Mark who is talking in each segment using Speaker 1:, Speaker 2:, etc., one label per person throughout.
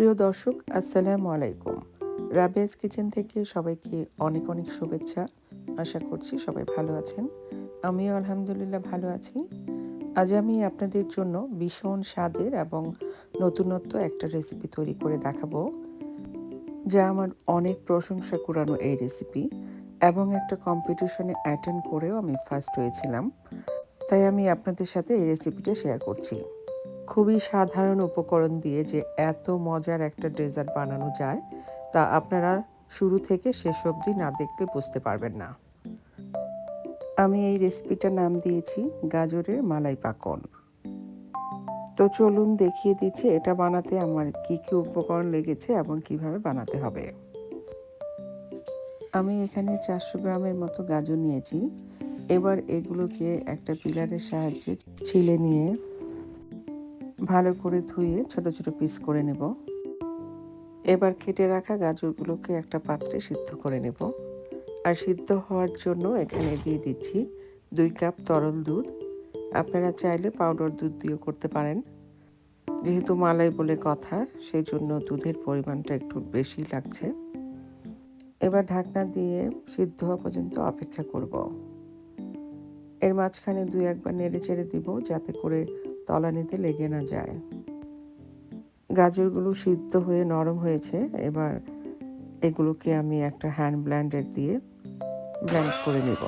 Speaker 1: প্রিয় দর্শক, আসসালামু আলাইকুম। রাবেয়াজ কিচেন থেকে সবাইকে অনেক অনেক শুভেচ্ছা। আশা করছি সবাই ভালো আছেন। আমিও আলহামদুলিল্লাহ ভালো আছি। আজ আমি আপনাদের জন্য ভীষণ স্বাদের এবং নতুনত্ব একটা রেসিপি তৈরি করে দেখাবো, যা আমার অনেক প্রশংসা কুড়ানো এই রেসিপি, এবং একটা কম্পিটিশনে অ্যাটেন্ড করেও আমি ফার্স্ট হয়েছিলাম। তাই আমি আপনাদের সাথে এই রেসিপিটা শেয়ার করছি। খুবই সাধারণ উপকরণ দিয়ে যে এত মজার একটা ডেজার্ট বানানো যায়, তা আপনারা শুরু থেকে শেষ অবধি না দেখলে বুঝতে পারবেন না। আমি এই রেসিপিটার নাম দিয়েছি গাজরের মালাই পাকন। তো চলুন দেখিয়ে দিচ্ছি এটা বানাতে আমার কি কি উপকরণ লেগেছে এবং কিভাবে বানাতে হবে। আমি এখানে 400 গ্রামের মতো গাজর নিয়েছি। এবার এগুলোকে একটা পিলারের সাহায্যে ছিলে নিয়ে ভালো করে ধুয়ে ছোট ছোট পিস করে নেব। এবার কেটে রাখা গাজরগুলোকে একটা পাত্রে সিদ্ধ করে নেব। আর সিদ্ধ হওয়ার জন্য এখানে দিয়ে দিচ্ছি 2 কাপ তরল দুধ। আপনারা চাইলে পাউডার দুধ দিয়েও করতে পারেন। যেহেতু মালাই বলে কথা, সেই জন্য দুধের পরিমাণটা একটু বেশি লাগছে। এবার ঢাকনা দিয়ে সিদ্ধ হওয়া পর্যন্ত অপেক্ষা করব। এর মাঝখানে 2-1 বার নেড়ে চেড়ে দিব, যাতে করে তলানিতে লেগে না যায়। গাজরগুলো সিদ্ধ হয়ে নরম হয়েছে। এবার এগুলোকে আমি একটা হ্যান্ড ব্লেন্ডার দিয়ে ব্লেন্ড করে নেব।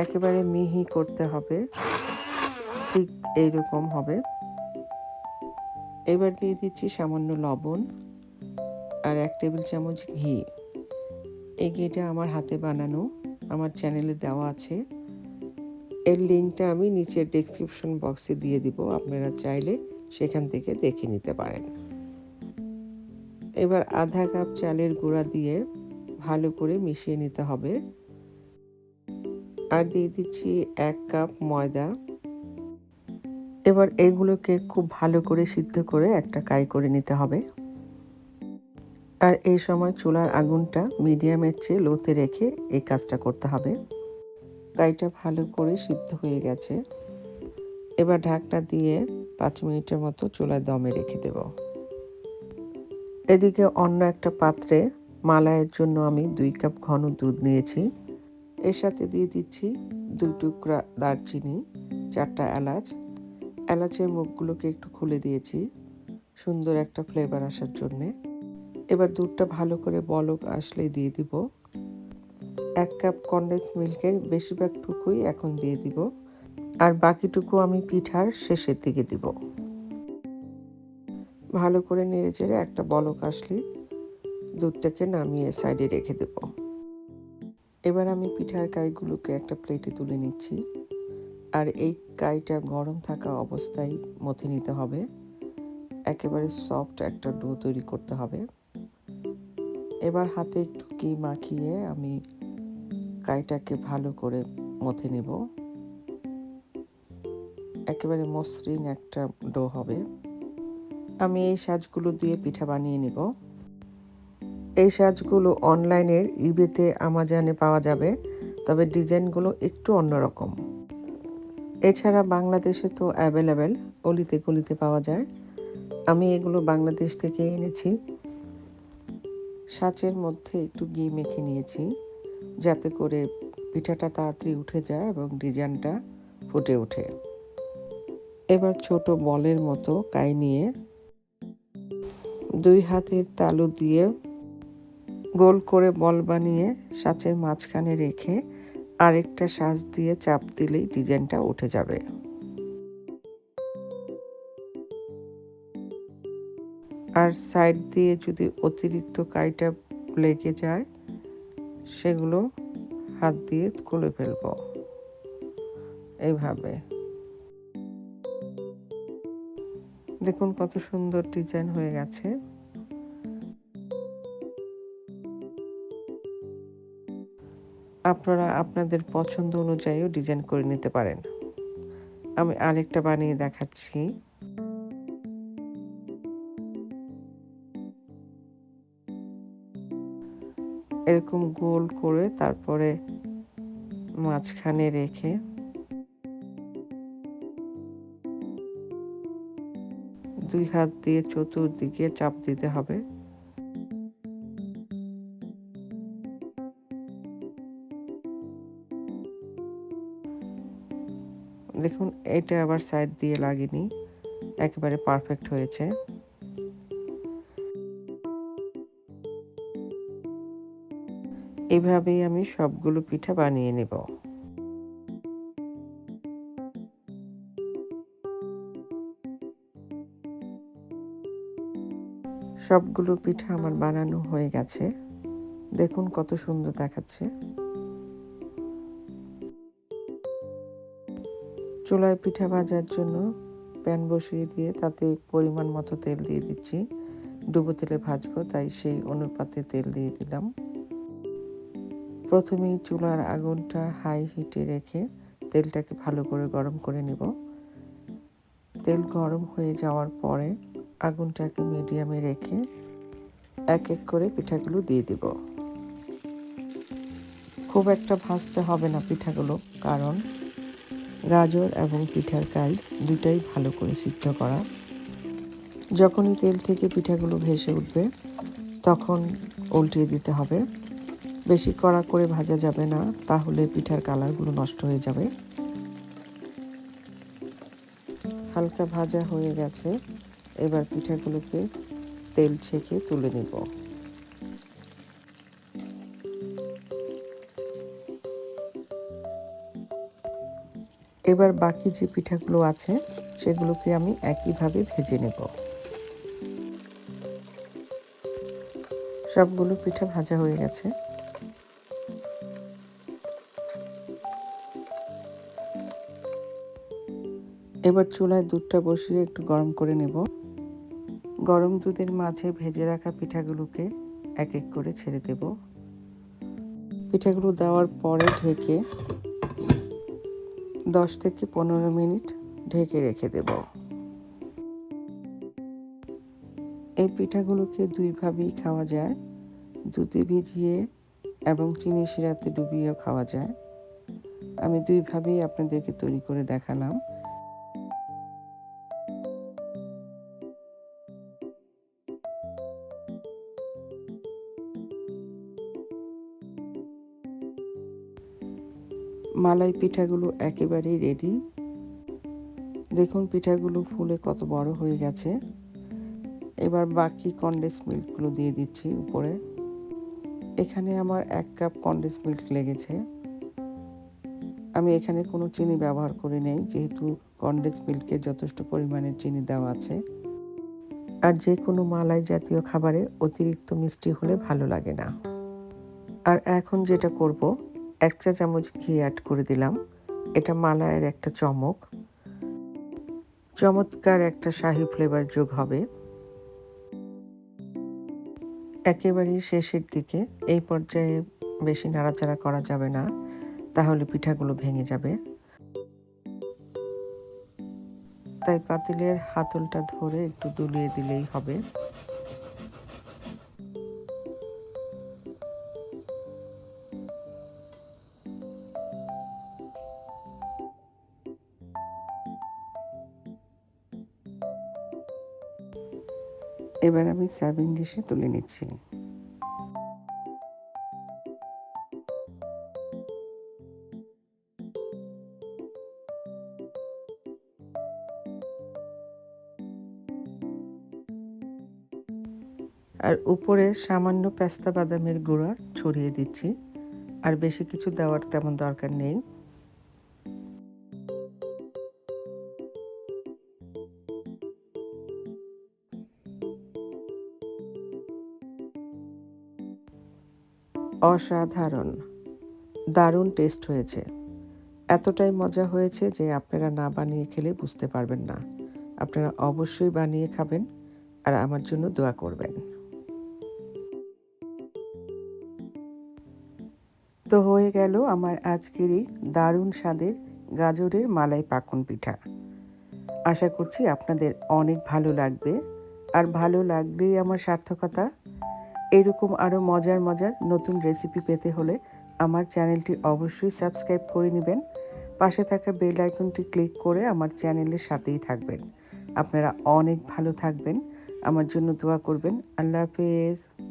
Speaker 1: একেবারে মিহি করতে হবে, ঠিক এইরকম হবে। এবার দিয়ে দিচ্ছি সামান্য লবণ আর 1 টেবিল চামচ ঘি। এই ঘিটা আমার হাতে বানানো, আমার চ্যানেলে দেওয়া আছে। এর লিঙ্কটা আমি নিচের ডেসক্রিপশন বক্সে দিয়ে দিব, আপনারা চাইলে সেখান থেকে দেখে নিতে পারেন। এবার আধা কাপ চালের গুঁড়া দিয়ে ভালো করে মিশিয়ে নিতে হবে। আর দিয়ে দিচ্ছি 1 কাপ ময়দা। এবার এগুলোকে খুব ভালো করে সিদ্ধ করে একটা কাই করে নিতে হবে। আর এই সময় চুলার আগুনটা মিডিয়ামের চেয়ে লোতে রেখে এই কাজটা করতে হবে। কাইটা ভালো করে সিদ্ধ হয়ে গেছে। এবার ঢাকনা দিয়ে 5 মিনিটের মতো চুলায় দমে রেখে দেব। এদিকে অন্য একটা পাত্রে মালাইয়ের জন্য আমি 2 কাপ ঘন দুধ নিয়েছি। এর সাথে দিয়ে দিচ্ছি 2 টুকরা দারচিনি, 4টা এলাচ। এলাচের মুখগুলোকে একটু খুলে দিয়েছি সুন্দর একটা ফ্লেভার আসার জন্যে। এবার দুধটা ভালো করে বলক আসলে দিয়ে দিব 1 কাপ কনডেন্স মিল্কের বেশিরভাগটুকুই এখন দিয়ে দিব, আর বাকিটুকু আমি পিঠার শেষের দিকে দিব। ভালো করে নেড়ে চেড়ে একটা বলক আসলে দুধটাকে নামিয়ে সাইডে রেখে দেব। এবার আমি পিঠার কাইগুলোকে একটা প্লেটে তুলে নিচ্ছি। আর এই কাইটা গরম থাকা অবস্থায় মথে নিতে হবে। একেবারে সফট একটা ডো তৈরি করতে হবে। এবার হাতে একটু ঘি মাখিয়ে আমি কাইটাকে ভালো করে মথে নেব। একেবারে মসৃণ একটা ডো হবে। আমি এই সাজগুলো দিয়ে পিঠা বানিয়ে নেব। এই সাজগুলো অনলাইনের ইবেতে, আমাজনে পাওয়া যাবে, তবে ডিজাইনগুলো একটু অন্যরকম। এছাড়া বাংলাদেশে তো অ্যাভেলেবেল, অলিতে গলিতে পাওয়া যায়। আমি এগুলো বাংলাদেশ থেকে এনেছি। সাঁচের মধ্যে একটু ঘি মেখে নিয়েছি, যাতে করে পিঠাটা তাড়াতাড়ি উঠে যায় এবং ডিজাইনটা ফুটে ওঠে। এবার ছোট বলের মতো কাই নিয়ে 2 হাতের তালু দিয়ে গোল করে বল বানিয়ে সাঁচের মাঝখানে রেখে আরেকটা সাজ দিয়ে চাপ দিলেই ডিজাইনটা উঠে যাবে। আর সাইড দিয়ে যদি অতিরিক্ত কাইটা লেগে যায়, সেগুলো হাত দিয়ে খুলে ফেলব। এইভাবে দেখুন কত সুন্দর ডিজাইন হয়ে গেছে। আপনারা আপনাদের পছন্দ অনুযায়ীও ডিজাইন করে নিতে পারেন। আমি আরেকটা বানিয়ে দেখাচ্ছি। এরকম গোল করে তারপরে মাঝখানে রেখে 2 হাত দিয়ে চতুর্দিকে চাপ দিতে হবে। দেখুন এটা আবার সাইড দিয়ে লাগেনি, একেবারে পারফেক্ট হয়েছে। এভাবেই আমি সবগুলো পিঠা বানিয়ে নেব। সবগুলো পিঠা আমার বানানো হয়ে গেছে। দেখুন কত সুন্দর দেখাচ্ছে। চুলায় পিঠা ভাজার জন্য প্যান বসিয়ে দিয়ে তাতে পরিমাণ মতো তেল দিয়ে দিচ্ছি। ডুবো তেলে ভাজবো, তাই সেই অনুপাতে তেল দিয়ে দিলাম। প্রথমেই চুলার আগুনটা হাই হিটে রেখে তেলটাকে ভালো করে গরম করে নেব। তেল গরম হয়ে যাওয়ার পরে আগুনটাকে মিডিয়ামে রেখে এক এক করে পিঠাগুলো দিয়ে দিব। খুব একটা ভাজতে হবে না পিঠাগুলো, কারণ গাজর এবং পিঠার কাই দুটাই ভালো করে সিদ্ধ করা। যখনই তেল থেকে পিঠাগুলো ভেসে উঠবে তখন উল্টিয়ে দিতে হবে। বেশি কড়া করে ভাজা যাবে না, তাহলে পিঠার কালারগুলো নষ্ট হয়ে যাবে। হালকা ভাজা হয়ে গেছে, এবার পিঠাগুলোকে তেল ছেঁকে তুলে নেব। এবার বাকি যে পিঠাগুলো আছে সেগুলোকে আমি একইভাবে ভেজে নেব। সবগুলো পিঠা ভাজা হয়ে গেছে। এবার চুলায় দুধটা বসিয়ে একটু গরম করে নেব। গরম দুধের মাঝে ভেজে রাখা পিঠাগুলোকে এক এক করে ছেড়ে দেব। পিঠাগুলো দেওয়ার পরে ঢেকে 10 থেকে 15 মিনিট ঢেকে রেখে দেব। এই পিঠাগুলোকে দুইভাবেই খাওয়া যায়, দুধে ভিজিয়ে এবং চিনি শিরাতে ডুবিয়েও খাওয়া যায়। আমি দুইভাবেই আপনাদেরকে তৈরি করে দেখালাম। মালাই পিঠাগুলো একেবারেই রেডি। দেখুন পিঠাগুলো ফুলে কত বড় হয়ে গেছে। এবার বাকি কনডেন্স মিল্কগুলো দিয়ে দিচ্ছি উপরে। এখানে আমার 1 কাপ কনডেন্স মিল্ক লেগেছে। আমি এখানে কোনো চিনি ব্যবহার করি নাই, যেহেতু কনডেন্স মিল্কে যথেষ্ট পরিমাণের চিনি দেওয়া আছে। আর যে কোনো মালাই জাতীয় খাবারে অতিরিক্ত মিষ্টি হলে ভালো লাগে না। আর এখন যেটা করব, 1 চা চামচ ঘি অ্যাড করে দিলাম। এটা মালাইয়ের একটা চমৎকার একটা শাহী ফ্লেভার যোগ হবে। একেবারেই শেষের দিকে এই পর্যায়ে বেশি নাড়াচাড়া করা যাবে না, তাহলে পিঠাগুলো ভেঙে যাবে। তাই পাতিলের হাতলটা ধরে একটু দুলিয়ে দিলেই হবে। এবার আমি সার্ভিং ডিশে তুলে নিচ্ছি। আর উপরে সামান্য পেস্তা বাদামের গুঁড়া ছড়িয়ে দিচ্ছি। আর বেশি কিছু দেওয়ার তেমন দরকার নেই। অসাধারণ, দারুণ টেস্ট হয়েছে। এতটাই মজা হয়েছে যে আপনারা না বানিয়ে খেলে বুঝতে পারবেন না। আপনারা অবশ্যই বানিয়ে খাবেন আর আমার জন্য দোয়া করবেন। তো হয়ে গেল আমার আজকের এই দারুণ স্বাদের গাজরের মালাই পাকন পিঠা। আশা করছি আপনাদের অনেক ভালো লাগবে। আর ভালো লাগলেই আমার সার্থকতা। এরকম আরও মজার নতুন রেসিপি পেতে হলে আমার চ্যানেলটি অবশ্যই সাবস্ক্রাইব করে নেবেন। পাশে থাকা বেল আইকনটি ক্লিক করে আমার চ্যানেলের সাথেই থাকবেন। আপনারা অনেক ভালো থাকবেন, আমার জন্য দোয়া করবেন। আল্লাহ হাফেজ।